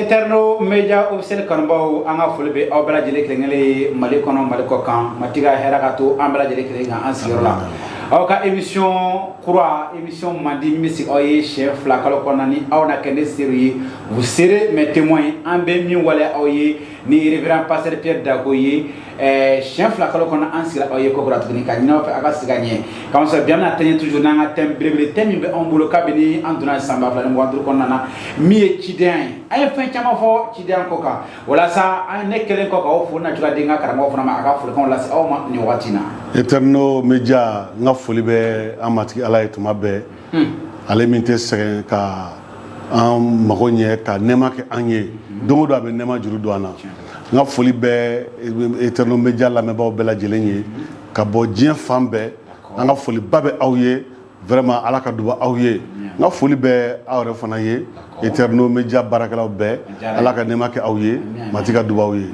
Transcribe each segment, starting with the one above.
Eterno Media officiel kanbaw an ka foli bɛ aw bɛɛ lajɛlen kelenkelen Mali kɔnɔ Mali kɔ kan Matiga hɛrɛ ka to an bɛɛ lajɛlen kelen kan an sigiyɔrɔ la aw ka émission kura émission mandi min bɛ sigi aw ye siɲɛ 2 kalo kɔnɔna ni aw na kɛ ne seru ye vous serez mes témoins an bɛ min waleya aw ye ni révérend pasteur Pierre Dago ye siɲɛ 2 kalo kɔnɔ an sigira aw ye kokura tuguni ka ɲin'aw fɛ a ka sigi a ɲɛ k'an sɔrɔ bi an bɛna tɛɲɛ toujours n'an ka thème belebele thème min bɛ anw bolo kabini an donna san 2025 kɔnɔna na min ye cidenya ye an ye fɛn caman fɔ cidenya ko kan walasa an ne kelen kɔ k'aw fo na cogoya di n ka karamɔgɔ fana ma a ka folikanw lase aw ma nin wagati na. Eterno Media n ka foli bɛ an matigi Ala ye tuma bɛɛ ale min tɛ sɛgɛn ka an mago ɲɛ ka nɛɛma kɛ an ye don o don a bɛ nɛɛma juru don an na n ka foli bɛ Eterno Media lamɛnbaaw bɛɛ lajɛlen ye ka bɔ diɲɛ fan bɛɛ an ka foliba bɛ aw ye vraiment Ala ka duba aw ye n ka foli bɛ aw yɛrɛ fana ye Eterno Media baarakɛlaw bɛɛ Ala ka nɛɛma kɛ aw ye matigi ka duba aw ye.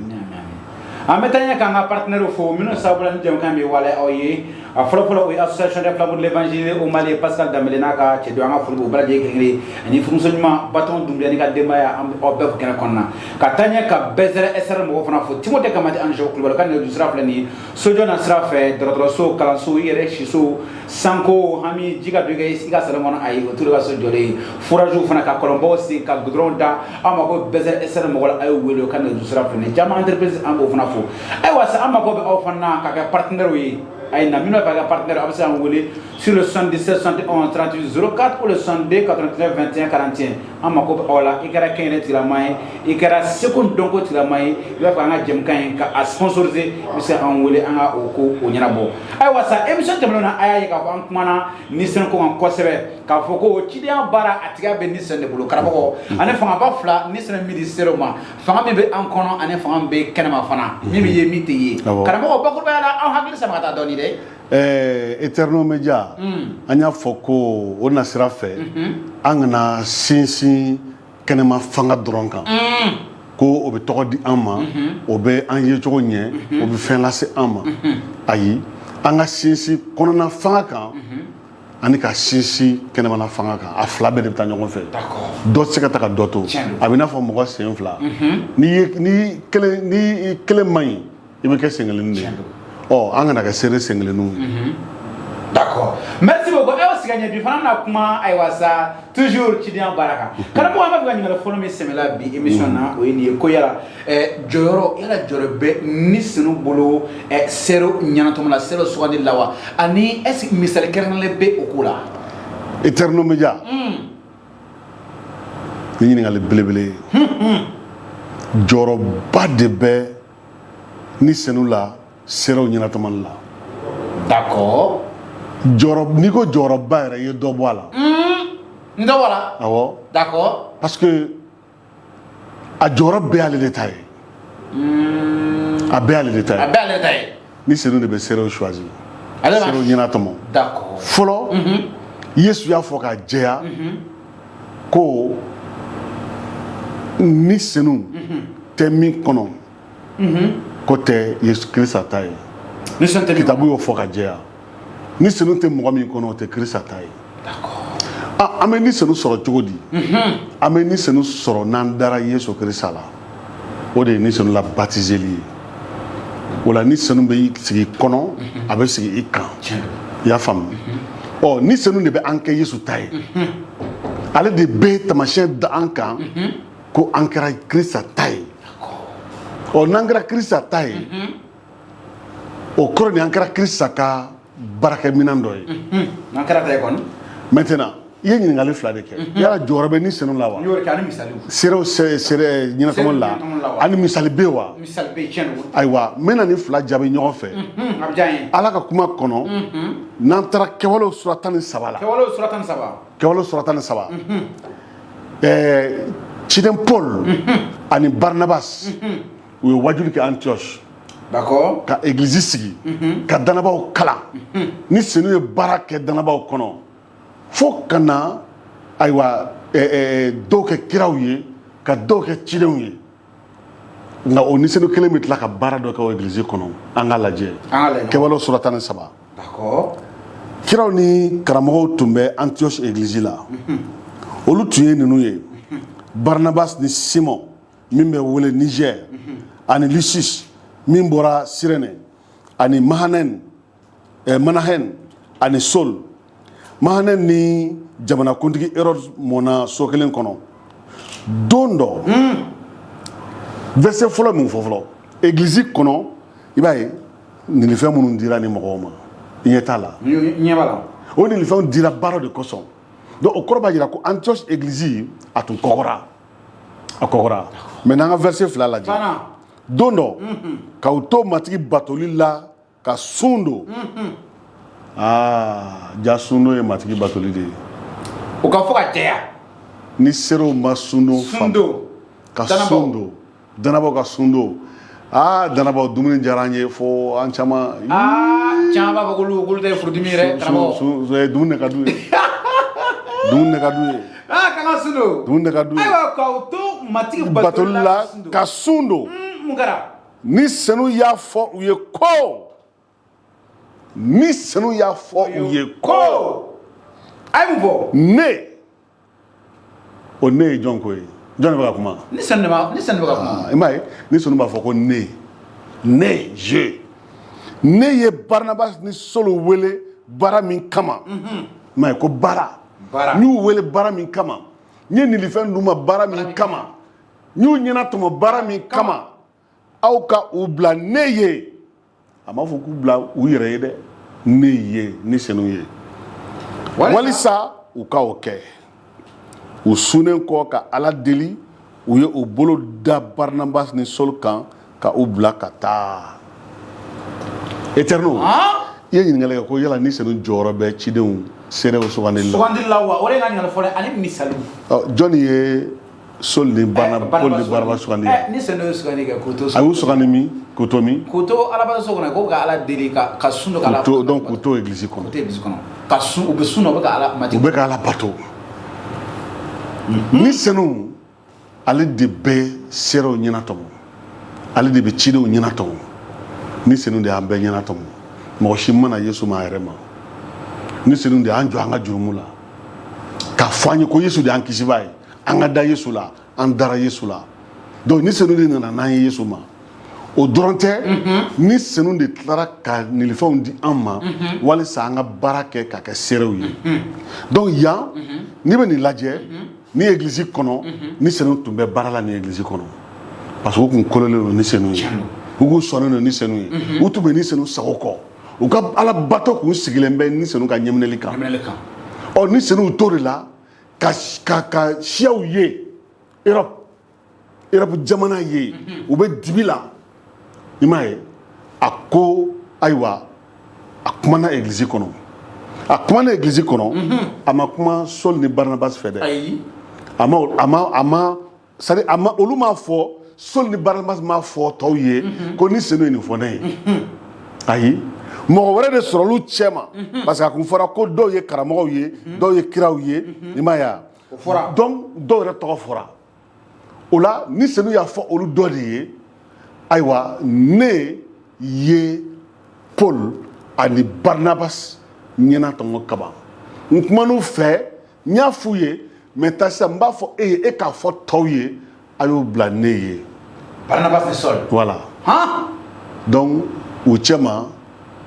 An bɛ taa ɲɛ k'an ka partenaires fo minnu sabula ni jɛmukan bɛ waleya aw ye a fɔlɔ-fɔlɔ o ye association des flambeaux de l'évangile au Mali Pascal Dambele n'a ka cɛdon an ka foli b'o bɛɛ lajɛlen kelen ani furumuso ɲuman Baton Doumbia ni ka denbaya an aw bɛɛ fo kɛnɛ kɔnɔna ka taa ɲɛ ka Bezere SR mɔgɔw fana fo Timothée Kamate Ange Kulibali ka nɛgɛjuru sira filɛ nin ye sojɔ na sira fɛ dɔgɔtɔrɔso kalanso i yɛrɛ siso sanko hami ji ka don i ka salon kɔnɔ ayi o t'olu ka so jɔlen ye fourage fana ka kɔlɔnbaw sen ka goudron da an mako Bezere SR mɔgɔw la a ye wele o ka nɛgɛjuru sira filɛ nin ye Jama entreprise an b'o fana fo ayiwa sa an mako bɛ aw fana ka kɛ partenaires ye ayi na minnu bɛ ka partenaire a bɛ se k'an wele sur le 77 71 38 04 ou le 62 89 21 41 an mako bɛ aw la i kɛra kɛnyɛrɛ tigilama ye i kɛra seko dɔnko tigilama ye i b'a fɛ an ka jɛmukan in ka a sponsoriser i bɛ se k'an wele an ka o ko o ɲɛnabɔ ayiwa sa émission tɛmɛnenw na a y'a ye k'a fɔ an kumana Nisɛn ko kan kosɛbɛ k'a fɔ ko cidenya baara a tigiya bɛ Nisɛn de bolo karamɔgɔ ani fangaba fila Nisɛn min di ser'o ma fanga min bɛ an kɔnɔ ani fanga min bɛ kɛnɛma fana min bɛ ye min tɛ ye karamɔgɔ bakurubaya la aw hakili sama ka taa dɔɔnin dɛ. Eterno Media an y'a fɔ ko o nasira fɛ an kana sinsin kɛnɛma fanga dɔrɔn kan ko o bɛ tɔgɔ di an ma o bɛ an ye cogo ɲɛ o bɛ fɛn lase an ma ayi an ka sinsin kɔnɔna fanga kan ani ka sinsin kɛnɛmana fanga kan a fila bɛɛ de bɛ taa ɲɔgɔn fɛ dɔ tɛ se ka ta ka dɔ to a bɛ n'a fɔ mɔgɔ sen fila ni kelen man ɲi i bɛ kɛ sen kelen de ye. An kana kɛ seere sen kelenninw ye. D'accord merci beaucoup ayiwa sigi ɲɛ bi fana na kuma ayiwa sa toujours cidenya baara kan karamɔgɔ an b'a fɛ ka ɲininkali fɔlɔ min sɛmɛla bi émission na o ye nin ye ko yala jɔyɔrɔ yala jɔyɔrɔ bɛ Nisɛn bolo seerew ɲɛnatɔmɔ la seerew sugandi la wa ani est-ce que misali kɛrɛnkɛrɛnlen bɛ o ko la. Eterno Media ni ɲininkali belebele ye jɔyɔrɔba de bɛ Nisɛn la seerew ɲɛnatɔmɔli la. D'accord. N'i ko jɔyɔrɔba yɛrɛ i ye dɔ bɔ a la. N dɔ bɔ a la. Awɔ. D'accord. Parce que a jɔyɔrɔ bɛɛ y'ale de ta ye. A bɛɛ y'ale de ta ye. A bɛɛ y'ale de ta ye. Nisɛn de bɛ seerew choisir. Ale b'a seerew ɲɛnatɔmɔ. D'accord. Fɔlɔ Yesu y'a fɔ ka jɛya ko Nisɛn tɛ min kɔnɔ ko tɛ Yesu Kirisa ta ye. Kitabu y'o fɔ ka jɛya Nisɛn tɛ mɔgɔ min kɔnɔ o tɛ Kirisa ta ye. An bɛ Nisɛn sɔrɔ cogo di an bɛ Nisɛn sɔrɔ n'an dara Yesu Kirisa la o de ye Nisɛn la baptiseli ye o la Nisɛn bɛ sigi kɔnɔ a bɛ sigi i kan i y'a faamu Nisɛn de bɛ an kɛ Yesu ta ye ale de bɛ taamasiyɛn da an kan ko an kɛra Kirisa ta ye n'an kɛra Kirisa ta ye o kɔrɔ ni an kɛra Kirisa ka baarakɛminɛn dɔ ye. N'an kɛra ta ye kɔni. Maintenant i ye ɲininkali fila de kɛ yala jɔyɔrɔ bɛ Nisɛn la wa. N y'o de kɛ ani misaliw. Seerew ɲɛnatɔmɔli la ani misali bɛ yen wa. Misali bɛ yen tiɲɛ don. Ayiwa n bɛna nin fila jaabi ɲɔgɔn fɛ. A bɛ diya n ye. Ala ka kuma kɔnɔ n'an taara Kɛwalew sura 13 la. Kɛwalew sura 13. Kɛwalew sura 13. Ciden Paul ani Barnabas u ye wajuli kɛ Antioche. D'accord. Ka église sigi ka danabaw kalan Nisɛn ye baara kɛ danabaw kɔnɔ fo ka na ayiwa dɔw kɛ kiraw ye ka dɔw kɛ cidenw ye nka o Nisɛn kelen bɛ tila ka baara dɔ kɛ o église kɔnɔ an k'a lajɛ Kɛwalew sura 13. D'accord. Kiraw ni karamɔgɔw tun bɛ Antioche église la olu tun ye ninnu ye Barnabas ni Simon min bɛ wele Niger ani Lysis min bɔra Sirene ani Manahen ani Sol Manahen ni jamanakuntigi Hérold mɔna so kelen kɔnɔ don dɔ verset fɔlɔ min fɔ fɔlɔ église kɔnɔ i b'a ye ninifɛn minnu dira ni mɔgɔw ma i ɲɛ t'a la ɲɛ b'a la o ninifɛnw dira baara de kosɔn donc o kɔrɔ b'a jira ko Antioche église a tun kɔgɔra a kɔgɔra mais n'an ka verset fila lajɛ don dɔ k'aw to matigi batoli la ka sun don ja sun don ye matigi batoli de ye o ka fɔ ka caya ni serew ma sun don ka sun don danabɔ ka sun don danabɔ dumuni diyara an ye fo an caman caman b'a fɔ k'olu tɛ furudimi yɛrɛ karamɔgɔ dumuni de ka d'u ye dumuni de ka d'u ye k'an ka sun don dumuni de ka d'u ye ayiwa k'aw to matigi batoli la ka sun don mun kɛra ni senu y'a fɔ u ye ko ni senu y'a fɔ u ye ko a ye mun fɔ ne o ne ye jɔn ko ye jɔn de bɛ ka kuma ni senu bɛ ka kuma i m'a ye ni senu b'a fɔ ko ne je ne ye Barnabas ni Solo wele baara min kama i m'a ye ko baara n y'u wele baara min kama n ye ninifɛn d'u ma baara min kama n y'u ɲɛna tɔmɔ baara min kama aw ka u bila ne ye a m'a fɔ k'u bila u yɛrɛ ye dɛ ne ye ni senu ye walisa u ka o kɛ u sunnen kɔ ka Ala deli u ye u bolo da Barnabas ni Saul kan ka u bila ka taa Éternel i ye ɲininkali kɛ ko yala ni senu jɔyɔrɔ bɛ cidenw seerew sugandili la wa o de ka ɲininkali fɔlɔ ani misali jɔn ye Saul ni Barnabas sugandi ni senu ye sugandi kɛ k'u to a y'u sugandi min k'u to min k'u to Alabato so kɔnɔ ko ka Ala deli ka sun dɔ k'Ala donc k'u to église kɔnɔ ka sun u bɛ sun na u bɛ ka Ala matigi u bɛ ka Ala bato ni senu ale de bɛ seerew ɲɛna tɔmɔ ale de bɛ cidenw ɲɛna tɔmɔ ni senu de y'an bɛɛ ɲɛna tɔmɔ mɔgɔ si mana Yesu ma a yɛrɛ ma ni senu de y'an jɔ an ka jurumu la k'a fɔ an ye ko Yesu de y'an kisibaa ye an ka da Yesu la an dara Yesu la donc ni senu de nana n'an ye Yesu ma o dɔrɔn tɛ ni senu de tilara ka nilifɛnw di an ma walisa an ka baara kɛ ka kɛ seerew ye donc yan n'i bɛ nin lajɛ ni église kɔnɔ ni senu tun bɛ baara la ni église kɔnɔ parce que u tun kololen don ni senu ye u kun sɔnnen don ni senu ye u tun bɛ ni senu sago kɔ u ka Ala bato kun sigilen bɛ ni senu ka ɲɛminɛli kan ni senu to de la ka siyaw ye Europe jamana ye u bɛ dibi la i m'a ye a ko ayiwa a kumana église kɔnɔ a kumana église kɔnɔ a ma kuma Saul ni Barnabas fɛ dɛ a ma c'est-à-dire olu m'a fɔ Saul ni Barnabas m'a fɔ tɔw ye ko ni senu ye nin fɔ ne ye ayi mɔgɔ wɛrɛ de sɔrɔ olu cɛ ma parce que a kun fɔra ko dɔw ye karamɔgɔw ye dɔw ye kiraw ye i m'a ye donc dɔw yɛrɛ tɔgɔ fɔra o la ni senu y'a fɔ olu dɔ de ye ayiwa ne ye Paul ani Barnabas ɲɛna tɔmɔ kaban n kuman'u fɛ n y'a f'u ye maintenant sisan n b'a fɔ e ye e k'a fɔ tɔw ye a y'o bila ne ye Barnabas ni Saul voilà donc u cɛ ma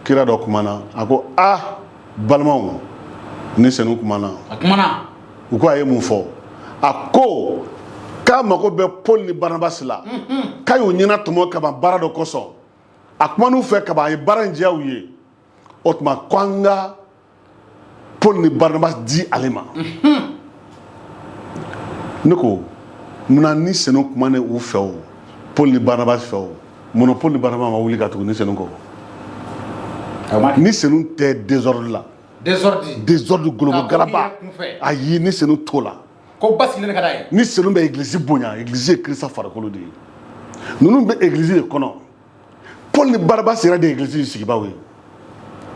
kira dɔ kumana a ko balimaw ni senu kumana u ko a ye mun fɔ a ko k'a mago bɛ Paul ni Barnabas la k'a y'u ɲɛna tɔmɔ kaban baara dɔ kosɔn a kuman'u fɛ kaban a ye baara in diya u ye o tuma ko an ka Paul ni Barnabas di ale ma ne ko munna ni senu kumanen u fɛ o Paul ni Barnabas fɛ o munna Paul ni Barnabas ma wuli ka tugu ni senu kɔ ni senu tɛ désordre la désordre gologo galaba ayi ni senu t'o la ko basigilen ka d'a ye ni senu bɛ église bonya église ye Kirista farikolo de ye ninnu bɛ église de kɔnɔ Paul ni Barnabas yɛrɛ de ye église sigibaw ye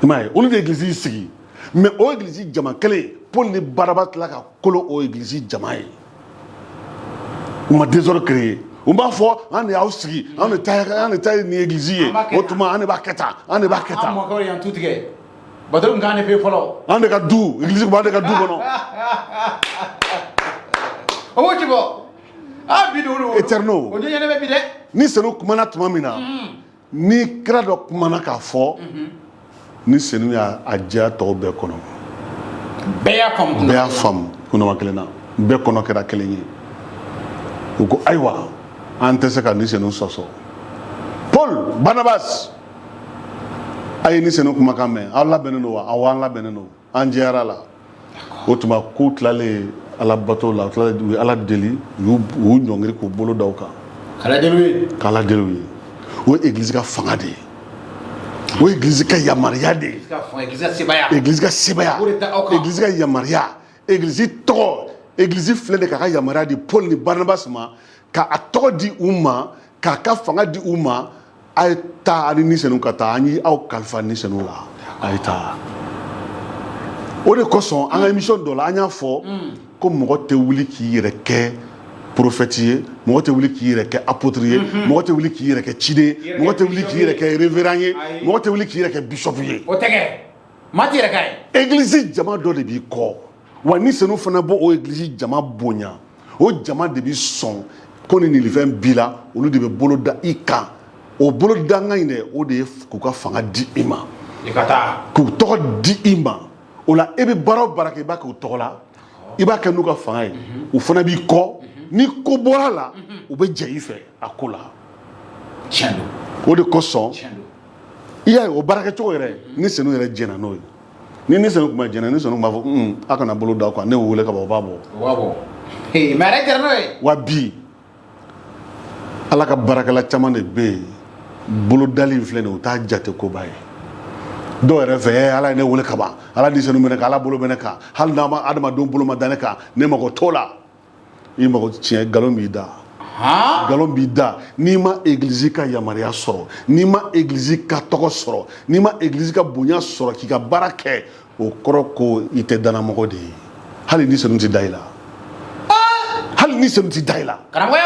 i m'a ye olu de ye église sigi mais o église jama kelen Paul ni Barnabas tila ka kolo o église jama ye u ma désordre créer u b'a fɔ an de y'aw sigi an de ta ye nin église ye o tuma an de b'a kɛ tan an de b'a kɛ tan an mɔkɛw y'an tu tigɛ bateau kan ne fɛ fɔlɔ an de ka du église b'an de ka du kɔnɔ o b'o ci bɔ éternel ni senu kumana tuma min na ni kira dɔ kumana k'a fɔ ni senu y'a diya tɔw bɛɛ kɔnɔ bɛɛ y'a faamu kunnama kelen na bɛɛ kɔnɔ kɛra kelen ye u ko ayiwa an tɛ se ka ni senu sɔsɔ Paul Barnabas a ye ni senu kumakan mɛn aw labɛnnen don wa awɔ an labɛnnen don an jɛyara la o tuma k'u tilalen ala bato la u ye ala deli u y'u ɲɔngiri k'u bolo da u kan k'ala deli u ye o ye église ka fanga de ye o ye église ka yamaruya de ye église ka sebaya église ka yamaruya église tɔgɔ église filɛ de k'a ka yamaruya di Paul ni Barnabas ma k'a tɔgɔ di u ma k'a ka fanga di u ma a ye taa ani ni senu ka taa an ye aw kalifa ni senu la a ye taa o de kosɔn an ka émission dɔ la an y'a fɔ ko mɔgɔ tɛ wuli k'i yɛrɛ kɛ prophète ye mɔgɔ tɛ wuli k'i yɛrɛ kɛ apôtre ye mɔgɔ tɛ wuli k'i yɛrɛ kɛ ciden ye mɔgɔ tɛ wuli k'i yɛrɛ kɛ révérend ye mɔgɔ tɛ wuli k'i yɛrɛ kɛ bishop ye o tɛ kɛ maa tɛ yɛrɛ k'a ye église jama dɔ de b'i kɔ wa ni senu fana b'o o église jama bonya o jama de b'i sɔn ko ni nin fɛn b'i la olu de bɛ bolo da i kan o bolo dangan in dɛ o de ye k'u ka fanga di i ma k'u tɔgɔ di i ma o la e bɛ baara o baara kɛ i b'a kɛ u tɔgɔ la i b'a kɛ n'u ka fanga ye u fana b'i kɔ ni ko bɔra la u bɛ jɛ i fɛ a ko la tiɲɛ don o de kosɔn i y'a ye o baarakɛcogo yɛrɛ ni senu yɛrɛ jɛna n'o ye ni senu tun ma jɛna ni senu b'a fɔ a kana bolo da o kan ne y'o wele ka ban o b'a bɔ mɛ a yɛrɛ jɛra n'o ye wa bi ala ka baarakɛla caman de bɛ yen bolodali in filɛ nin ye u t'a jate koba ye dɔw yɛrɛ fɛ ala ye ne wele ka ban ala ni senu bɛ ne kan ala bolo bɛ ne kan hali n'a ma adamadenw bolo ma da ne kan ne mago t'o la i mago tiɲɛ nkalon b'i da nkalon b'i da n'i ma église ka yamaruya sɔrɔ n'i ma église ka tɔgɔ sɔrɔ n'i ma église ka bonya sɔrɔ k'i ka baara kɛ o kɔrɔ ko i tɛ danamɔgɔ de ye hali ni senu tɛ da i la hali ni senu tɛ da i la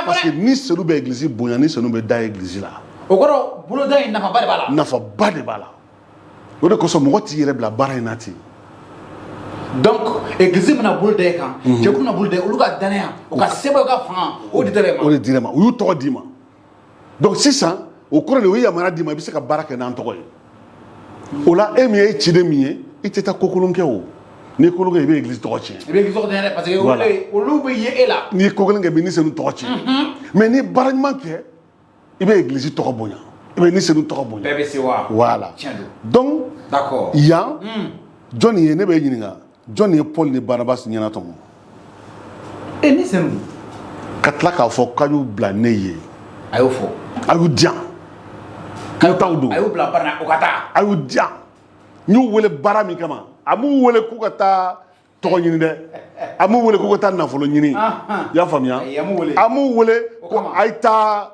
parce que ni senu bɛ église bonya ni senu bɛ da église la o kɔrɔ boloda in nafaba de b'a la nafaba de b'a la o de kosɔn mɔgɔ t'i yɛrɛ bila baara in na ten donc église bɛna bolo da i kan cɛkulu bɛna bolo da olu ka danaya u ka sɛbɛn u ka fanga o de dira i ma o de dira i ma u y'u tɔgɔ d'i ma donc sisan o kɔrɔ de o ye yamaruya d'i ma i bɛ se ka baara kɛ n'an tɔgɔ ye o la e min ye ciden min ye i tɛ taa ko kolon kɛ o n'i ye kolon kɛ i bɛ église tɔgɔ tiɲɛ i bɛ église tɔgɔ tiɲɛ dɛ parce que olu bɛ ye e la n'i ye ko kelen kɛ i bɛ ni senu tɔgɔ tiɲɛ mais n'i ye baara ɲuman kɛ i bɛ église tɔgɔ bonya i bɛ ni senu tɔgɔ bonya bɛɛ bɛ se wa voilà donc d'accord yan jɔn ye ne bɛ ɲininka jɔn ye Paul ni Barnabas ɲɛna tɔmɔ e ni senu ka tila k'a fɔ k'a y'u bila ne ye a y'o fɔ a y'u diyan k'aw t'aw don a y'u bila baara la o ka taa a y'u diyan n y'u wele baara min kama a m'u wele k'u ka taa tɔgɔ ɲini dɛ a m'u wele k'u ka taa nafolo ɲini i y'a faamuya a m'u wele ko a ye taa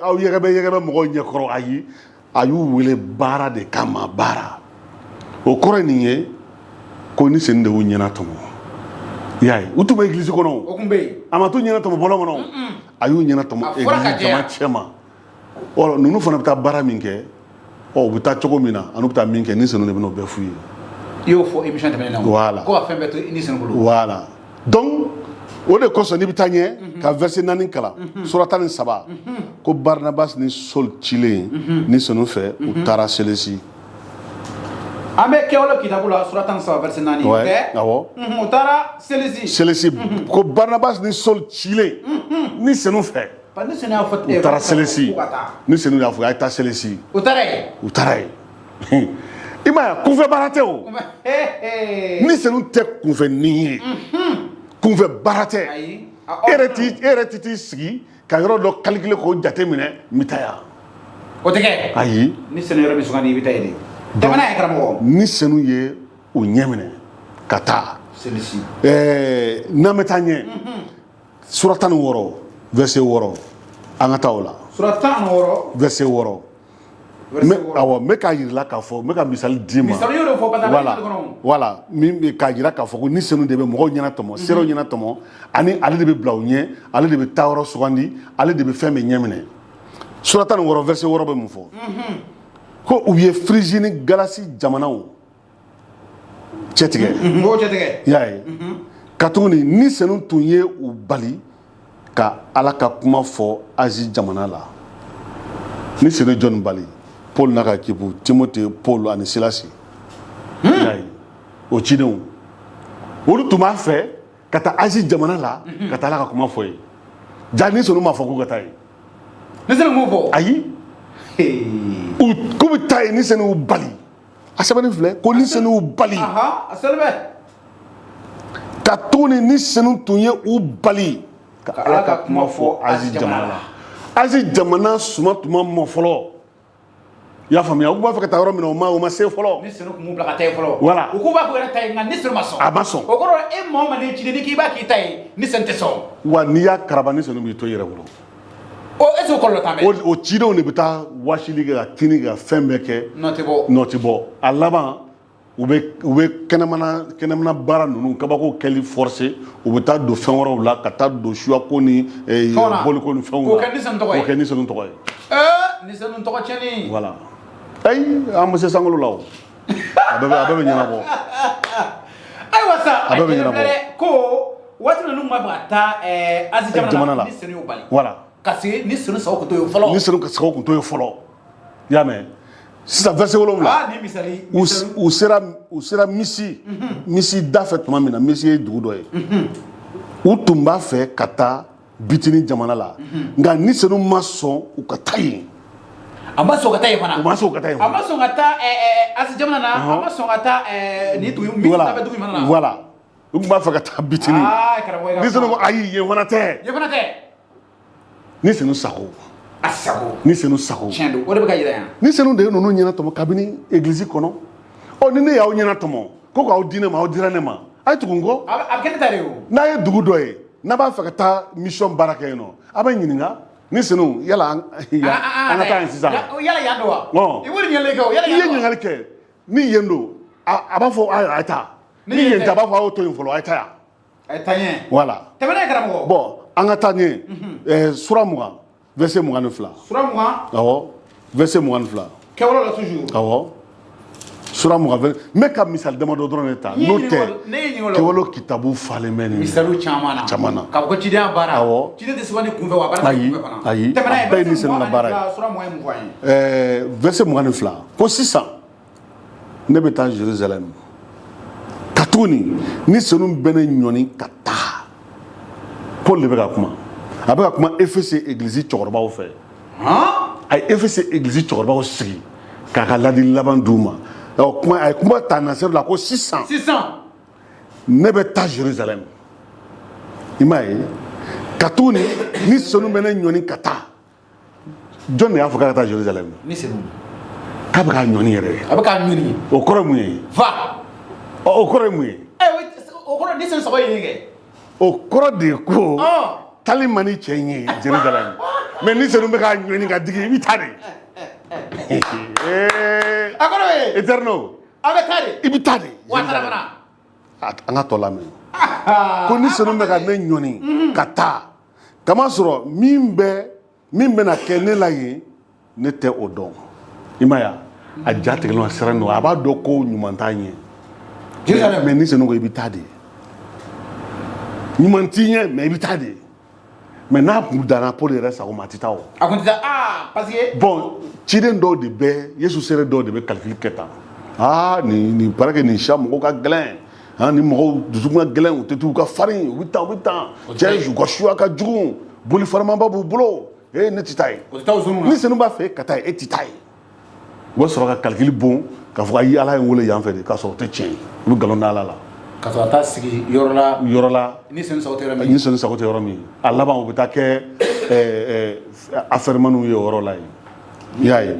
aw yɛrɛbɛ mɔgɔw ɲɛkɔrɔ ayi a y'u wele baara de kama baara o kɔrɔ ye nin ye ko ni senu de y'u ɲɛna tɔmɔ i y'a ye u tun bɛ église kɔnɔ o tun bɛ yen a ma t'u ɲɛna tɔmɔ bɔlɔn kɔnɔ a y'u ɲɛna tɔmɔ église jama cɛ ma ɔ ninnu fana bɛ taa baara min kɛ ɔ u bɛ taa cogo min na ani u bɛ taa min kɛ ni senu de bɛ n'o bɛɛ f'u ye i y'o fɔ émission tɛmɛnen na voilà ko ka fɛn bɛɛ to ni senu bolo voilà donc o de kosɔn n'i bɛ taa ɲɛ ka verset 4 kalan sura 13 ko Barnabas ni Saul cilen ni senu fɛ u taara Selesi an bɛ kɛwale kitabu la sura 13 verset 4 tɛ awɔ u taara Selesi ko Barnabas ni Saul cilen ni senu fɛ ni senu y'a fɔ u taara Selesi ni senu y'a fɔ a ye taa Selesi u taara yen i m'a ye kunfɛ baara tɛ o ni senu tɛ kunfɛnin ye kunfɛ baara tɛ e yɛrɛ tɛ t'i sigi ka yɔrɔ dɔ calculer k'o jate minɛ n bɛ taa yan o tɛ kɛ ayi ni senu yɔrɔ min sugandi i bɛ taa yen de jamana ye karamɔgɔ ni senu ye o ɲɛ minɛ ka taa n'an bɛ taa ɲɛ sura 16 verset 6 an ka taa o la sura 16 verset 6 awɔ n bɛ k'a yir'i la k'a fɔ n bɛ ka misali d'i ma voilà min bɛ k'a jira k'a fɔ ko ni senu de bɛ mɔgɔw ɲɛna tɔmɔ seerew ɲɛna tɔmɔ ani ale de bɛ bila u ɲɛ ale de bɛ taa yɔrɔ sugandi ale de bɛ fɛn bɛɛ ɲɛ minɛ sura 16 verset 6 bɛ mun fɔ ko u ye Firiji ni Galasi jamanaw cɛ tigɛ i y'a ye ka tuguni ni senu tun ye u bali ka ala ka kuma fɔ Asie jamana la ni c'est John Bali Paul n'a ka équipe Timothée Paul ani Silas o cidenw olu tun b'a fɛ ka taa Asie jamana la ka taa ala ka kuma fɔ ye ja ni sɔnnu ma fɔ k'u ka taa ye ni sɛnɛ m'o fɔ ayi k'u bɛ taa ye ni sɛnɛ bali a sɛbɛnni filɛ ko ni sɛnɛ bali a sɛbɛn ka tuguni ni sɛnɛ tun ye u bali ka ala ka kuma fɔ Asie jamana la Asie jamana suma tun ma mɔ fɔlɔ i y'a faamuya u b'a fɛ ka taa yɔrɔ min na o ma se fɔlɔ ni sɛnɛ kun b'u bila ka taa ye fɔlɔ voilà u k'u b'a fɔ yɛrɛ ta ye nka ni sɛnɛ ma sɔn a ma sɔn o kɔrɔ e maa o maa ni ci ni k'i b'a k'i ta ye ni sɛnɛ tɛ sɔn wa n'i y'a karaba ni sɛnɛ b'i to i yɛrɛ bolo o est-ce que kɔlɔlɔ t'a mɛn o cidenw de bɛ taa wasili kɛ ka kini kɛ ka fɛn bɛɛ kɛ nɔ tɛ bɔ a laban u bɛ kɛnɛmana baara ninnu kabako kɛli forcer u bɛ taa don fɛn wɛrɛw la ka taa don suyako ni boliko ni fɛnw la k'o kɛ ni sɛnɛ tɔgɔ ye k'o kɛ ni sɛnɛ tɔgɔ ye ni sɛnɛ tɔgɔ tiɲɛni voilà ayi an ma se sankolo la o a bɛɛ bɛ ɲɛnabɔ ayiwa sa a bɛɛ bɛ ɲɛnabɔ ko waati ninnu ma fɛ ka taa Asie jamana la ni sɛnɛ y'o bali voilà ka se ni sɛnɛ sago kun t'o ye fɔlɔ ni sɛnɛ sago kun t'o ye fɔlɔ i y'a mɛn sisan verset 7 ni misali u sera misi da fɛ tuma min na misi ye dugu dɔ ye u tun b'a fɛ ka taa Bitini jamana la nka ni sɛnɛ ma sɔn u ka taa yen a ma sɔn ka taa yen fana u ma sɔn ka taa yen a ma sɔn ka taa Asie jamana na a ma sɔn ka taa ni dugu misi da fɛ dugu jumɛn na voilà u tun b'a fɛ ka taa Bitini ni sɛnɛ ko ayi yen fana tɛ ni sɛnɛ sago a sago ni sɛnɛ sago tiɲɛ don o de bɛ ka yira yan ni sɛnɛ de ye ninnu ɲɛna tɔmɔ kabini église kɔnɔ ɔ ni ne y'aw ɲɛna tɔmɔ ko k'aw di ne ma aw dira ne ma a ye tugu n kɔ a bɛ kɛ ne ta de o n'a ye dugu dɔ ye n'a b'a fɛ ka taa mission baara kɛ yen nɔ a bɛ ɲininka ni sɛnɛ yala an ka taa yen sisan yala yan don wa i b'o ɲininkali kɛ o yala i ye ɲininkali kɛ ni yen don a b'a fɔ a ye taa ni yen tɛ a b'a fɔ a y'o to yen fɔlɔ a ye taa yan a ye taa ɲɛ voilà tɛmɛnen karamɔgɔ bon an ka taa ɲɛ sura 20 verset 22 sura 20 awɔ verset 22 kɛwale la toujours awɔ sura 20 n bɛ ka misali damadɔ dɔrɔn de ta n'o tɛ kɛwale kitabu falen bɛ nin misaliw caman na k'a fɔ ko cidenya baara awɔ ciden tɛ sɛbɛn ni kunfɛ wa a baara tɛ kunfɛ fana ayi a bɛɛ ye ni sɛnɛ la baara ye sura 20 ye mun fɔ an ye verset 22 ko sisan ne bɛ taa Jerusalem ka tuguni ni sɛnɛ bɛ ne ɲɔni ka taa Paul de bɛ ka kuma a bɛ ka kuma Efese église cɛkɔrɔbaw fɛ a ye Efese église cɛkɔrɔbaw sigi k'a ka ladili laban d'u ma a ye kuma ta nasɛrɛ la ko sisan ne bɛ taa Jerusalem i m'a ye ka tuguni ni sɛnɛ bɛ ne ɲɔni ka taa jɔn de y'a fɔ k'a ka taa Jerusalem ni sɛnɛ k'a bɛ k'a ɲɔni yɛrɛ a bɛ k'a ɲɔni o kɔrɔ ye mun ye va o kɔrɔ ye mun ye o kɔrɔ ni sɛnɛ sɔgɔ ye nin kɛ o kɔrɔ de ye ko tali man ni cɛ in ye Jerusalem mais ni sɛnɛ bɛ k'a ɲɔni ka digi i bɛ taa de a kɔrɔ ye éternel a bɛ taa de i bɛ taa de wa taara fana an ka tɔ lamɛn ko ni sɛnɛ bɛ ka ne ɲɔni ka taa kamasɔrɔ min bɛna kɛ ne la yen ne tɛ o dɔn i ma ye a ja tigɛlen a siran don a b'a dɔn ko ɲuman t'a ɲɛ mais ni sɛnɛ ko i bɛ taa de ɲuman t'i ɲɛ mais i bɛ taa de mais n'a kun danna Paul yɛrɛ sago ma a tɛ taa o a kun tɛ taa parce que bon ciden dɔw de bɛ Yesu sera dɔw de bɛ calcul kɛ tan nin paraît que nin sa mɔgɔw ka gɛlɛn ni mɔgɔw dusukun ka gɛlɛn u tɛ t'u ka farin u bɛ tan cɛ u ka suya ka jugu boli farimaba b'u bolo ne tɛ taa yen ni sɛnɛ b'a fɛ ka taa yen e tɛ taa yen u bɛ sɔrɔ ka calcul bon k'a fɔ ayi ala ye n wele yan fɛ de k'a sɔrɔ o tɛ tiɲɛ u bɛ nkalon da ala la ka sɔrɔ a taa sigi yɔrɔ la ni sɛnɛ sago tɛ yɔrɔ min a laban u bɛ taa kɛ affairemaniw ye o yɔrɔ la yen i y'a ye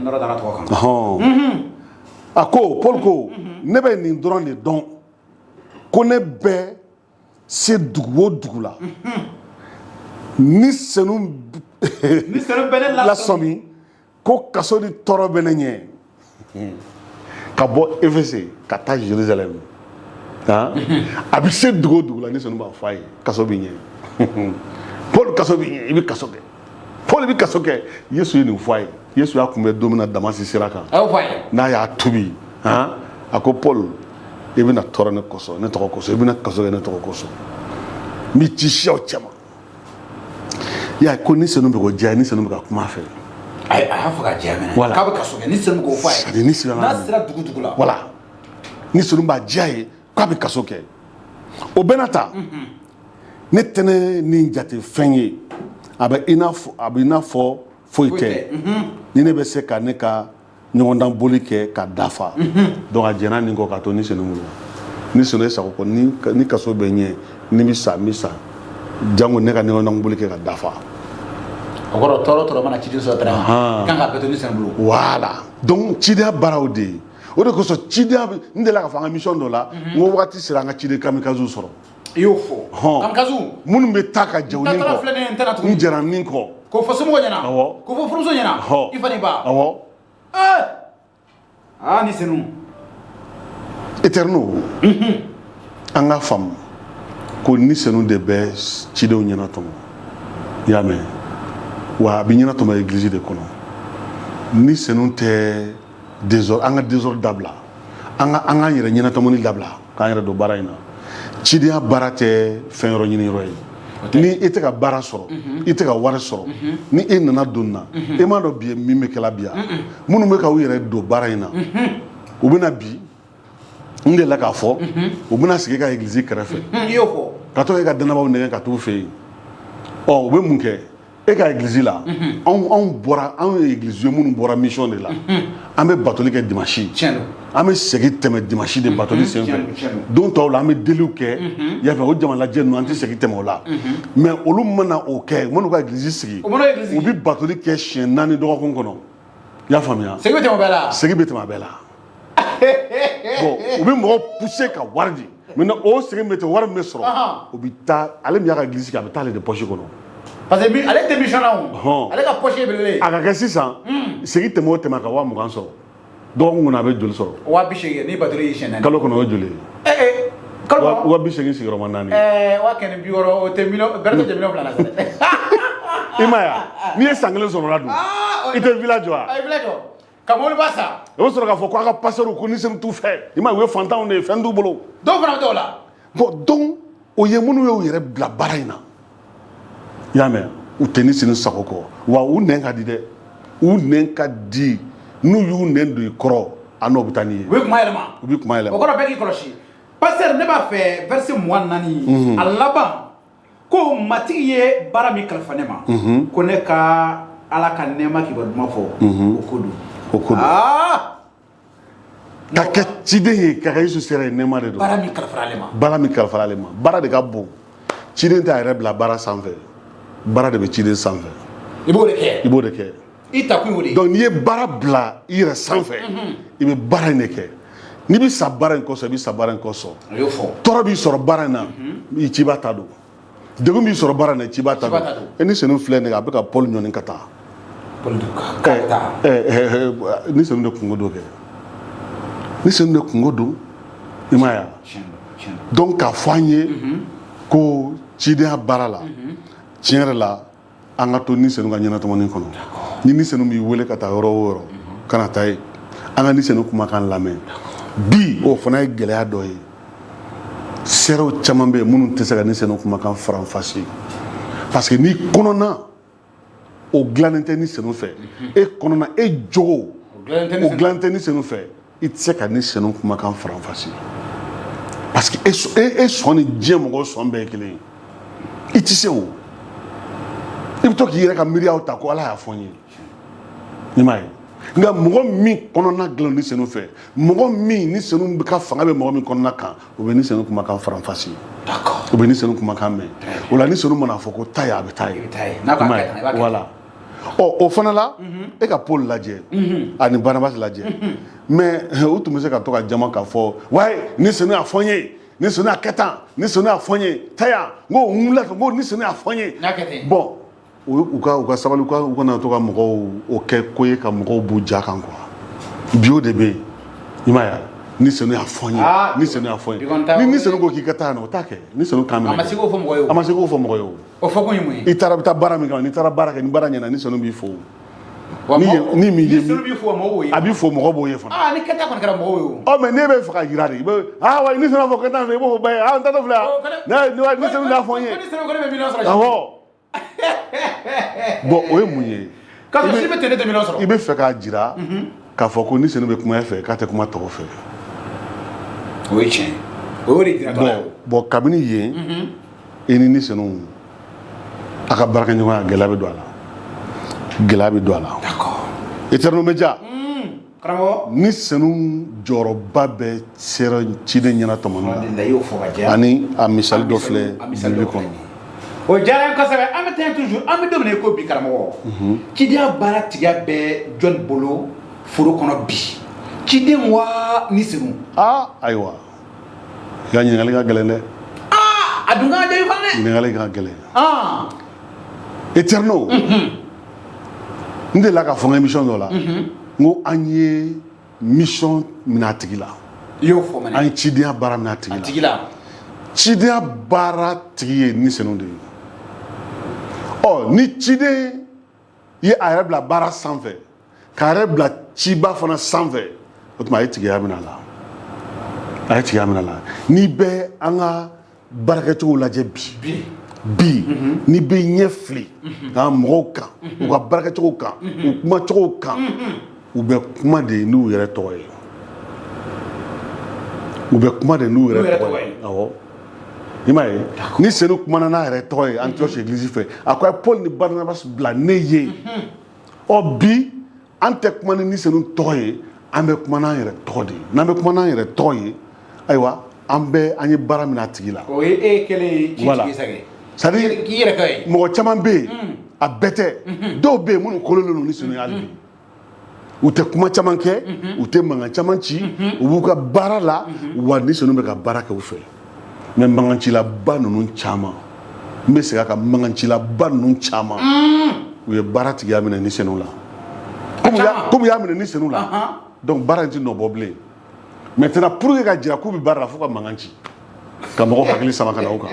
a ko Paul ko ne bɛ nin dɔrɔn de dɔn ko ne bɛ se dugu o dugu la ni sɛnɛ bɛ ne lasɔmi ko kaso ni tɔɔrɔ bɛ ne ɲɛ ka bɔ Efese ka taa Jerusalem a bɛ se dugu o dugu la ni sɛnɛ b'a fɔ a ye kaso bɛ ɲɛ Paul kaso bɛ ɲɛ i bɛ kaso kɛ Paul bɛ kaso kɛ Yesu ye nin fɔ a ye Yesu y'a kunbɛ don min na Damasi sira kan n'a y'a tobi a ko Paul i bɛna tɔɔrɔ ne kosɔn ne tɔgɔ kosɔn i bɛna kaso kɛ ne tɔgɔ kosɔn n bɛ ci siyaw cɛ ma Il y a connu ce nom de Dieu, ni ce nom de comment faire. Ay a fo ka diamena. Voilà. Ka ba ka so ni ce nom ko fa. Ni ce nom. Na sira dugu la. Voilà. Ni ce nom ba Dieu, ka be ka so ke. O benata. Ne tene ni jate fenye. Aba ina fo foite. Ni ne be se ka ne ka ɲɔgɔndan boli kɛ ka dafa donc a jɛna nin kɔ ka to ni senu bolo ni senu ye sago kɔ ni kaso bɛ ɲɛ ni bi sa jango ne ka ɲɔgɔndan boli kɛ ka dafa o kɔrɔ tɔɔrɔ mana ciden sɔrɔ tɛrɛ kan ka bɛɛ to ni senu bolo voilà donc cidenya baaraw de ye o de kosɔn cidenya n delila ka fɔ an ka mission dɔ la n ko wagati sera an ka ciden kamikaziw sɔrɔ i y'o fɔ kamikaziw minnu bɛ taa ka jɛw nin kɔ n jɛra nin kɔ k'o fɔ somɔgɔw ɲɛna awɔ k'o fɔ furumuso ɲɛna i fana ba awɔ ni senu éternel an ka faamu ko ni senu de bɛ cidenw ɲɛna tɔmɔ i y'a mɛn wa a bɛ ɲɛna tɔmɔ église de kɔnɔ ni senu tɛ désordre an ka désordre dabila an k'an yɛrɛ ɲɛna tɔmɔni dabila k'an yɛrɛ don baara in na cidenya baara tɛ fɛn yɔrɔ ɲini yɔrɔ ye ni e tɛ ka baara sɔrɔ i tɛ ka wari sɔrɔ ni e nana don na e m'a dɔn bi min bɛ kɛla bi yan minnu bɛ ka u yɛrɛ don baara in na u bɛna bi n delila k'a fɔ u bɛna sigi ka église kɛrɛfɛ ka to e ka danabaw nɛgɛ ka t'u fɛ yen u bɛ mun kɛ e ka église la anw ye église ye minnu bɔra mission de la an bɛ batoli kɛ dimanche an bɛ segin tɛmɛ dimanche de batoli senfɛ don tɔw la an bɛ deliw kɛ yafa o jamanajɛ ninnu an tɛ segin tɛmɛ o la mais olu mana o kɛ minnu ka église sigi u bɛ batoli kɛ siɲɛ 4 dɔgɔkun kɔnɔ i y'a faamuya segi bɛ tɛmɛ bɛɛ la segi bɛ tɛmɛ bɛɛ la bon u bɛ mɔgɔ pousser ka wari di maintenant o segi bɛ tɛmɛ wari min bɛ sɔrɔ o bɛ taa ale min y'a ka église sigi a bɛ taa ale de poche kɔnɔ parce que ale tɛ mission na o ale ka poche belebele a ka kɛ sisan segi tɛmɛ o tɛmɛ a ka 20,000 sɔrɔ dɔgɔkun kɔnɔ a bɛ joli sɔrɔ 80,000 ni batoli ye siɲɛ 4 kalo kɔnɔ o ye joli ye kalo 80,000 sigiyɔrɔma 4 50,60 o tɛ million bɛrɛ tɛ million 2 na sa dɛ i ma ye n'i ye san 1 sɔrɔ la dun i tɛ village wa a ye village jɔ ka mobili ba sa o bɛ sɔrɔ k'a fɔ k'a ka pasteur ko ni senu t'u fɛ i ma ye u ye fantanw de ye fɛn t'u bolo dɔw fana bɛ t'o la bon donc o ye minnu y'u yɛrɛ bila baara in na i y'a mɛn u tɛ ni senu sago kɔ wa u nɛn ka di dɛ u nɛn ka di n'u y'u nɛn don i kɔrɔ a n'o bɛ taa n'i ye u bɛ kuma yɛlɛma u bɛ kuma yɛlɛma o kɔrɔ bɛɛ k'i kɔlɔsi pasteur ne b'a fɛ verset 24 a laban ko matigi ye baara min kalifa ne ma ko ne ka ala ka nɛɛma k'i ka duman fɔ o ko don o ko don ka kɛ ciden ye ka kɛ Yesu sera ye nɛɛma de don baara min kalifara ale ma baara min kalifara ale ma baara de ka bon ciden t'a yɛrɛ bila baara sanfɛ baara de bɛ ciden sanfɛ i b'o de kɛ i b'o de kɛ i takun y'o de ye donc n'i ye baara bila i yɛrɛ sanfɛ i bɛ baara in de kɛ n'i bɛ sa baara in kɔsɔn i bɛ sa baara in kɔsɔn a y'o fɔ tɔɔrɔ b'i sɔrɔ baara in na i ciba ta don degun b'i sɔrɔ baara in na i ciba ta don e ni senu filɛ nin ye a bɛ ka Paul ɲɔni ka taa ni senu de kungo don kɛ ni senu de kungo don i ma ye donc k'a fɔ an ye ko cidenya baara la tiɲɛ yɛrɛ la an ka to ni senu ka ɲɛnatɔmɔni kɔnɔ ni ni senu b'i wele ka taa yɔrɔ o yɔrɔ kana taa ye an ka ni senu kumakan lamɛn bi o fana ye gɛlɛya dɔ ye seerew caman bɛ yen minnu tɛ se ka ni senu kumakan faranfasi parce que n'i kɔnɔna o dilannen tɛ ni senu fɛ e kɔnɔna e jogo o dilannen tɛ ni senu fɛ i tɛ se ka ni senu kumakan faranfasi parce que e sɔn ni diɲɛ mɔgɔw sɔn bɛɛ ye kelen ye i tɛ se o i bɛ to k'i yɛrɛ ka miiriyaw ta ko ala y'a fɔ n ye i m'a ye nka mɔgɔ min kɔnɔna dilan ni senu fɛ mɔgɔ min ni senu ka fanga bɛ mɔgɔ min kɔnɔna kan o bɛ ni senu kumakan faranfasi o bɛ ni senu kumakan mɛn o la ni senu mana fɔ ko taa ye a bɛ taa ye voilà o fana la e ka Paul lajɛ ani Barnabas lajɛ mais u tun bɛ se ka to ka jama k'a fɔ wayi ni senu y'a fɔ n ye ni senu y'a kɛ tan ni senu y'a fɔ n ye taa yan n ko n wulila n ko ni senu y'a fɔ n ye bon u ka sabali u kana to ka mɔgɔw o kɛ ko ye ka mɔgɔw b'u ja kan quoi bi o de bɛ yen i m'a ye ni senu y'a fɔ n ye ni senu y'a fɔ n ye ni senu ko k'i ka taa yan o t'a kɛ ni senu kan minɛ a ma se k'o fɔ mɔgɔ ye o a ma se k'o fɔ mɔgɔ ye o fɔ kun ye mun ye i taara bɛ taa baara min kɛ n'i taara baara kɛ ni baara ɲɛna ni senu b'i fo ni senu b'i fo mɔgɔw ye a b'i fo mɔgɔw b'o ye fana ni kɛta kɔni kɛra mɔgɔw ye o ɔ mais n'e bɛ fɛ ka yira de i bɛ wa ni senu y'a fɔ kɛta fɛ i b'o fɔ bɛɛ ye n taatɔ filɛ yan ni senu y'a fɔ n ye ni senu kɔni bɛ million sɔrɔ awɔ Bon, o ye mun ye? Ka so si be tene 2 millions sɔrɔ. I bɛ fɛ k'a jira k'a fɔ ko ni senu bɛ kuma e fɛ k'a tɛ kuma tɔw fɛ. O ye tiɲɛ. O de dira tɔ. Bon kabini yen e ni senu a ka baarakɛɲɔgɔnya gɛlɛya bɛ don a la. Gɛlɛya bɛ don a la. D'accord. Eterno Media. Karamɔgɔ. Ni senu jɔyɔrɔba bɛ sera ciden ɲɛna tɔmɔni la. Y'o fɔ ka diya. Ani a misali dɔ filɛ Bible kɔnɔ. O diyara n kosɛbɛ an bɛ taa toujours an bɛ don min na i ko bi karamɔgɔ. Cidenya baara tigiya bɛ jɔn bolo foro kɔnɔ bi. Ciden wa ni senu. Ayiwa. I ka ɲininkali ka gɛlɛn dɛ. A dun ka jaabi fana dɛ. Ɲininkali ka gɛlɛn. Eterno. N delila ka fɔ n ka émission dɔ la. N ko an ye mission minɛ a tigi la. I y'o fɔ mɛnɛ. An ye cidenya baara minɛ a tigi la. A tigi la. Cidenya baara tigi ye ni senu de ye. Ni ciden ye a yɛrɛ bila baara sanfɛ k'a yɛrɛ bila ciba fana sanfɛ o tuma a ye tigiya minɛ a la. A ye tigiya minɛ a la. N'i bɛ an ka baarakɛcogo lajɛ bi n'i bɛ ɲɛ fili ka mɔgɔw kan u ka baarakɛcogo kan u kumacogo kan u bɛ kuma de n'u yɛrɛ tɔgɔ ye. U bɛ kuma de n'u yɛrɛ tɔgɔ ye. Awɔ. I m'a ye ni senu kumana n'a yɛrɛ tɔgɔ ye Antioche église fɛ a ko a ye Paul ni Barnabas bila ne ye. Bi an tɛ kuma ni senu tɔgɔ ye an bɛ kuma n'an yɛrɛ tɔgɔ de ye. N'an bɛ kuma n'an yɛrɛ tɔgɔ ye ayiwa an ye baara min a tigi la. O ye e kelen ye ci tigi sɛgɛ. C'est à dire k'i yɛrɛ kɛ ye. Mɔgɔ caman bɛ yen a bɛɛ tɛ dɔw bɛ yen minnu kolonnen don ni senu ye hali bi. U tɛ kuma caman kɛ u tɛ mankan caman ci u b'u ka baara la wa ni senu bɛ ka baara kɛ u fɛ. Mais mangancilaba ninnu caman n bɛ segin a kan mangancilaba ninnu caman u ye baara tigiya minɛ ni senu la. Comme u y'a minɛ ni senu la donc baara in tɛ nɔbɔ bilen. Maintenant pour que ka jira k'u bɛ baara la fo ka mankan ci ka mɔgɔw hakili sama ka na u kan.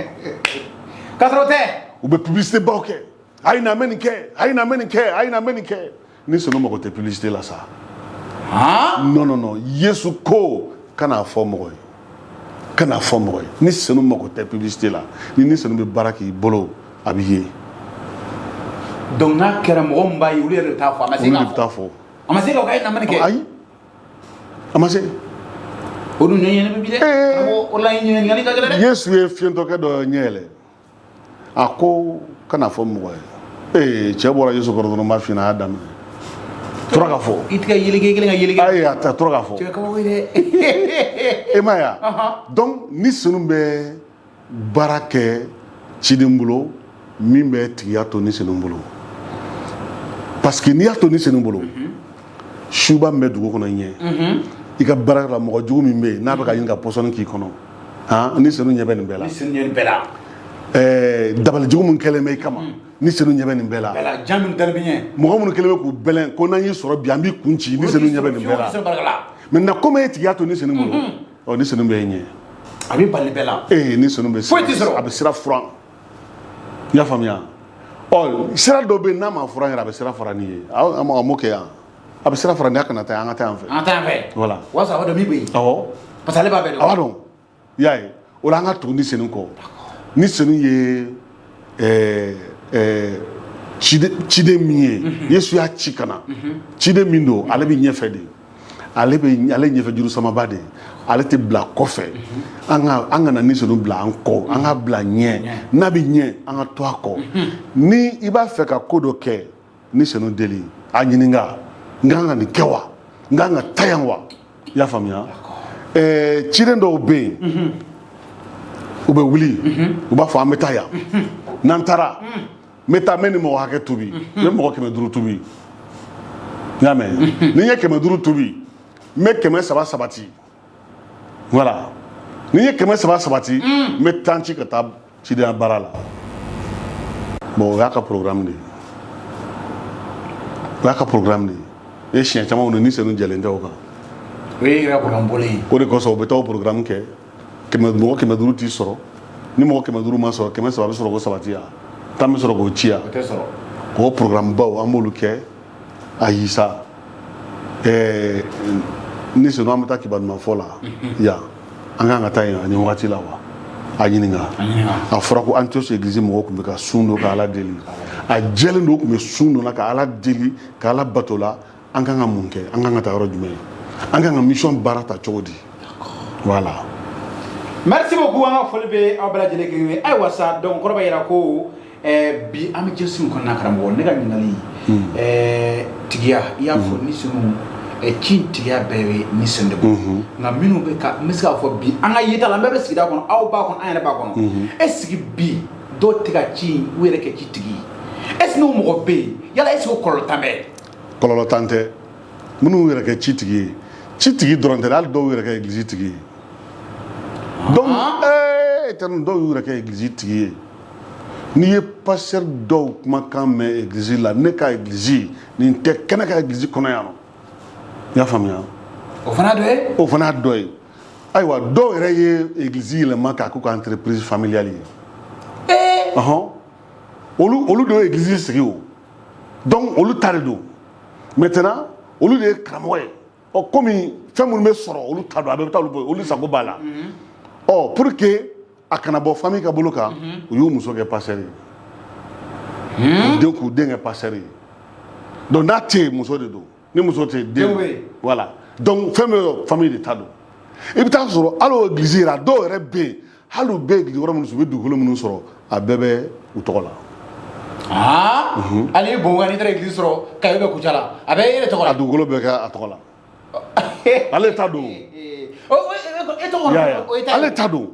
K'a sɔrɔ o tɛ. U bɛ publicité baw kɛ a ye na mɛ nin kɛ a ye na mɛ nin kɛ a ye na mɛ nin kɛ ni senu mago tɛ publicité la sa. Non non non Yesu ko kana fɔ mɔgɔ ye. Kana fɔ mɔgɔ ye ni senu mago tɛ publicité la ni senu bɛ baara k'i bolo a bɛ ye. Donc n'a kɛra mɔgɔ min b'a ye olu yɛrɛ de t'a fɔ a ma se k'a fɔ. Olu de bɛ taa fɔ. A ma se k'a fɔ k'a ye na mɛ nin kɛ. Ayi a ma se. O dun ɲɛɲini bɛ bi dɛ. O la ɲininkali ka gɛlɛn dɛ. Yesu ye fiɲɛtɔkɛ dɔ ɲɛ yɛlɛ a ko kana fɔ mɔgɔ ye cɛ bɔra Yesu kɔrɔ dɔrɔn n b'a f'i ɲɛna a y'a daminɛ. Tora ka fɔ. I tɛ ka yeleke kelen ka yeleke. Ayi a tora ka fɔ. Cɛ kabako ye dɛ. E ma ye wa. Donc ni senu bɛ baara kɛ ciden bolo min bɛ tigiya to ni senu bolo parce que n'i y'a to ni senu bolo suba min bɛ dugu kɔnɔ ɲɛ i ka baara la mɔgɔ jugu min bɛ yen n'a bɛ ka ɲini ka pɔsɔni k'i kɔnɔ ni senu ɲɛ bɛ nin bɛɛ la. Ni senu ɲɛ nin bɛɛ la. Dabali jugu min kɛlen bɛ i kama ni senu ɲɛ bɛ nin bɛɛ la. Jan min dalen bɛ ɲɛ. Mɔgɔ minnu kɛlen bɛ k'u bɛlɛn ko n'an y'i sɔrɔ bi an b'i kun ci ni senu ɲɛ bɛ nin bɛɛ la. Maintenant comme e tigiya to ni senu bolo ni senu bɛ ɲɛ. A bɛ bali bɛɛ la. Ni senu bɛ sira a bɛ sira furan. I y'a faamuya. Sira dɔ bɛ yen n'a ma furan yɛrɛ a bɛ sira fara n'i ye a m'o kɛ yan a bɛ sira fara n'i ye a kana taa an ka taa yan fɛ. An ka taa yan fɛ. Voilà. Walasa a b'a dɔn min bɛ yen. Awɔ. Parce que ale b'a bɛɛ dɔn. A b'a dɔn. I y'a ye o la an ka tugu ni senu kɔ. Ni senu ye ciden min ye Yesu y'a ci ka na ciden min don ale bɛ ɲɛfɛ de ale ɲɛfɛ juru samaba de ale tɛ bila kɔfɛ an kana ni senu bila an kɔ an ka bila ɲɛ n'a bɛ ɲɛ an ka to a kɔ ni i b'a fɛ ka ko dɔ kɛ ni senu deli a ɲininka n kan ka nin kɛ wa n kan ka taa yan wa i y'a faamuya ciden dɔw bɛ yen u bɛ wuli u b'a fɔ an bɛ taa yan n'an taara n bɛ taa n bɛ nin mɔgɔ hakɛ tobi n bɛ mɔgɔ 500 tobi i y'a mɛn ni n ye 500 tobi n bɛ 300 sabati voilà ni n ye 300 sabati n bɛ temps ci ka taa cidenya baara la bon o y'a ka programme de ye o y'a ka programme de ye e siɲɛ caman ni senu jɛlen tɛ o kan o ye yɛrɛ programme bɔlen ye o de kosɔn u bɛ taa o programme kɛ mɔgɔ 500 t'i sɔrɔ ni mɔgɔ 500 ma sɔrɔ 300 bɛ sɔrɔ k'o sabati yan tan bɛ sɔrɔ k'o ci yan k'o programme baw an b'olu kɛ ayi sa ni senu an bɛ taa kibaruya fɔ la yan an kan ka taa yen a ni wagati la wa a ɲininka a fɔra ko Antioche église mɔgɔw tun bɛ ka sun don ka Ala deli a jɛlen don tun bɛ sun don ka Ala deli ka Ala bato la an kan ka mun kɛ an kan ka taa yɔrɔ jumɛn an kan ka mission baara ta cogo di voilà. Merci beaucoup an ka foli bɛ aw bɛɛ lajɛlen kelen ayiwa sa donc kɔrɔ b'a yira ko bi an bɛ jɛsu kɔnɔna karamɔgɔ ne ka ɲininkali tigiya i y'a fɔ ni sunu ci tigiya bɛɛ ye ni sunu de bɔ nka minnu bɛ ka n bɛ se k'a fɔ bi an ka yeta la an bɛɛ bɛ sigida kɔnɔ aw b'a kɔnɔ an yɛrɛ b'a kɔnɔ est-ce que bi dɔw tɛ ka ci u yɛrɛ kɛ ci tigi ye est-ce que n'o mɔgɔ bɛ yen yala est-ce que o kɔlɔlɔ t'an bɛɛ kɔlɔlɔ t'an tɛ minnu yɛrɛ kɛ ci tigi ye ci tigi dɔrɔn tɛ hali dɔw yɛrɛ kɛ église tigi ye donc dɔw y'u yɛrɛ kɛ église tigi ye n'i ye pasteur dɔw kumakan mɛn église la ne ka église nin tɛ kɛnɛ ka église kɔnɔ yan nɔ i y'a faamuya o fana dɔ ye o fana dɔ ye ayiwa dɔw yɛrɛ ye église yɛlɛma k'a k'u ka entreprise familiale ye olu de ye église sigi o donc olu ta de don maintenant olu de ye karamɔgɔ ye komi fɛn minnu bɛ sɔrɔ olu ta don a bɛɛ bɛ taa olu sago b'a la pour que a kana bɔ famille ka bolo kan u y'u muso kɛ pasteur ye k'u den kɛ pasteur ye donc n'a tɛ yen muso de don ni muso tɛ yen den voilà donc fɛn bɛ famille de ta don i bɛ taa sɔrɔ hali o église yɛrɛ dɔw yɛrɛ bɛ yen hali u bɛ église wɛrɛ minnu sɔrɔ u bɛ dugukolo minnu sɔrɔ a bɛɛ bɛ u tɔgɔ la hali bon n'i taara église sɔrɔ kayo bɛ kucala a bɛ e tɔgɔ la a dugukolo bɛ kɛ a tɔgɔ la ale ta don ale ta don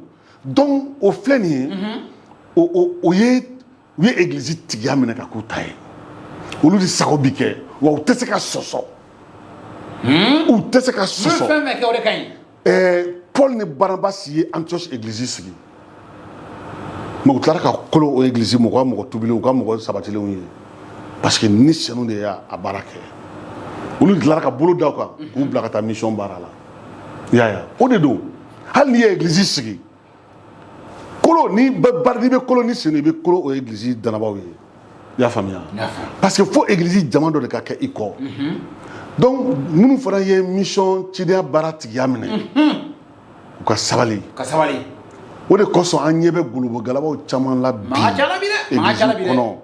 donc o filɛ nin ye u ye église tigiya minɛ ka k'u ta ye olu de sago bi kɛ wa u tɛ se ka sɔsɔ u tɛ se ka sɔsɔ fɛn bɛɛ kɛ o de ka ɲi Paul ni Barnabas ye Antioche église sigi mais u tilara ka kolo o église mɔgɔ ka mɔgɔ tubilenw u ka mɔgɔ sabatilenw ye parce que ni sɛnu de y'a baara kɛ olu tilara ka bolo da u kan k'u bila ka taa mission baara la i y'a ye o de don hali n'i ye église sigi kolo n'i bɛ kolo ni sɛnu i bɛ kolo o église danabaw ye i y'a faamuya parce que fo église jama dɔ de ka kɛ i kɔ donc minnu fana ye mission cidenya baara tigiya minɛ u ka sabali o de kosɔn an ɲɛ bɛ golobo galabaw caman la bi église kɔnɔ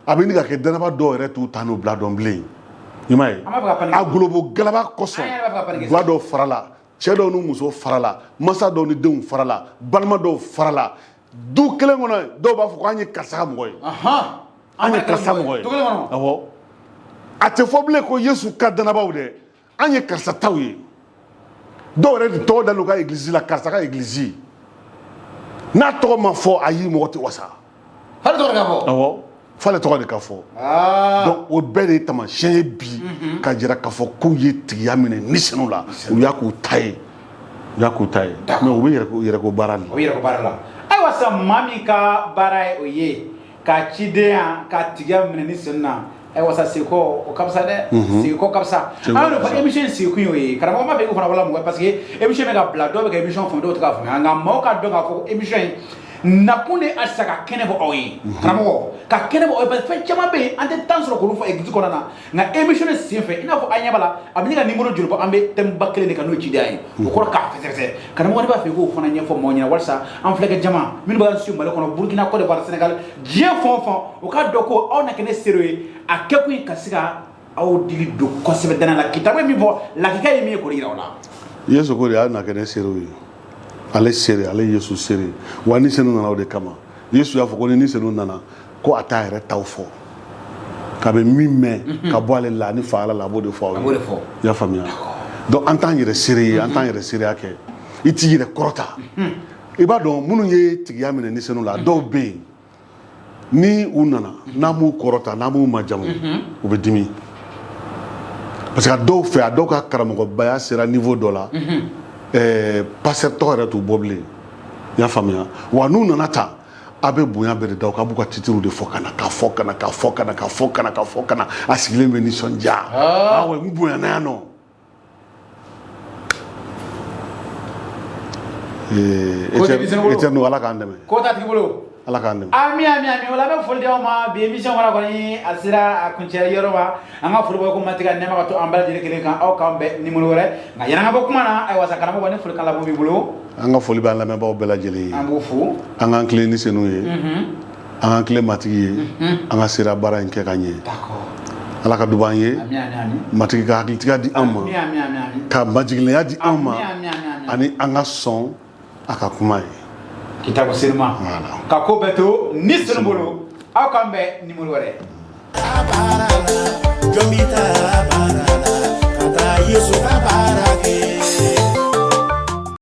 a bɛ ɲini ka kɛ danaba dɔw yɛrɛ t'u ta n'u bila dɔn bilen i m'a ye a golobo galaba kosɔn guwa dɔw fara la cɛ dɔw ni muso fara la masa dɔw ni denw fara la balima dɔw fara la du kelen kɔnɔ dɔw b'a fɔ ko an ye karisa ka mɔgɔ ye an ye karisa mɔgɔ ye awɔ a tɛ fɔ bilen ko Yesu ka danabaw dɛ an ye karisa taw ye dɔw yɛrɛ de tɔgɔ dalen u ka église la karisa ka église n'a tɔgɔ ma fɔ a yi mɔgɔ tɛ wasa hali tɔgɔ de ka fɔ awɔ f'ale tɔgɔ de ka fɔ donc o bɛɛ de ye taamasiyɛn ye bi ka jira k'a fɔ k'u ye tigiya minɛ ni sɛnɛw la u y'a k'u ta ye mais u bɛ yɛrɛko baara de la. o bɛ yɛrɛko baara la ayiwa sa maa min ka baara ye o ye ka cidenya ka tigiya minɛ ni sɛnɛ na ayiwa sa seko o ka fisa dɛ seko ka fisa an y'o fɔ émission in sekun y'o ye karamɔgɔ m'a fɛ k'o fana wala mɔgɔ parce que émission bɛ ka bila dɔw bɛ ka émission faamu dɔw tɛ k'a faamuya nka maaw ka dɔn k'a fɔ ko émission in nakun de halisa ka kɛnɛ bɔ aw ye karamɔgɔ ka kɛnɛ bɔ aw ye parce que fɛn caman bɛ yen an tɛ temps sɔrɔ k'olu fɔ église kɔnɔna na nka émission in senfɛ i n'a fɔ an ɲɛ b'a la a bɛ ne ka numéro joli bɔ an bɛ thème ba kelen de kan n'o ye cidenya ye o kɔrɔ k'a fɛsɛfɛsɛ karamɔgɔ de b'a fɛ k'o fana ɲɛfɔ maaw ɲɛna walasa an filɛ kɛ jama minnu b'an su Mali kɔnɔ Burkina Côte d'Ivoire Sénégal diɲɛ fɛn o fɛn o k'a dɔn ko aw na kɛ ne seere ye a kɛkun ye ka se ka aw dili don kosɛbɛ dana la kitabu ye min fɔ lakika ye min ye k'o yira o la. Yesu ko de y'a na kɛ ne seere ye ale seere ale Yesu seere wa ni sɛnɛ nana o de kama Yesu y'a fɔ ko ni sɛnɛ nana ko a t'a yɛrɛ taw fɔ k'a bɛ min mɛn ka bɔ ale la ni fa ala la a b'o de fɔ aw ye i y'a faamuya donc an t'an yɛrɛ seere ye an t'an yɛrɛ seereya kɛ i t'i yɛrɛ kɔrɔta i b'a dɔn minnu ye tigiya minɛ ni sɛnɛ la dɔw bɛ yen ni u nana n'an m'u kɔrɔta n'an m'u majamu u bɛ dimi parce que a dɔw fɛ a dɔw ka karamɔgɔbaya sera niveau dɔ la pasteur tɔgɔ yɛrɛ t'u bɔ bilen i y'a faamuya wa n'u nana ta a bɛ bonya bɛɛ de da u k'a b'u ka titiriw de fɔ ka na k'a fɔ ka na k'a fɔ ka na k'a fɔ ka na k'a fɔ ka na a sigilen bɛ nisɔndiya awɔ n bonya na yan nɔ Etienne ala k'an dɛmɛ ko t'a tigi bolo ala k'an dɛmɛ. Ami wala bɛ foli di aw ma bi émission wala kɔni a sera a kuncɛ yɔrɔ ma an ka foli bɔ ko mati ka nɛma ka to an bɛɛ lajɛlen kelen kan aw k'an bɛɛ numéro wɛrɛ nka yɛrɛ an ka bɔ kuma na ayiwa sa karamɔgɔ ni foli kan labɔ b'i bolo. An ka foli b'an lamɛnbaaw bɛɛ lajɛlen ye. An b'u fo. An k'an tilen ni senu ye. An k'an tilen matigi ye. An ka sera baara in kɛ ka ɲɛ. Ala ka duba an ye. Matigi ka hakilitigiya di an ma. Ka majigilenya di an ma. Ani an ka sɔn a ka kuma ye. Kitabu Sirima. Ka ko bɛɛ to ni senu bolo aw k'an bɛɛ numéro wɛrɛ. Jɔn b'i ta baara la ka taa Yesu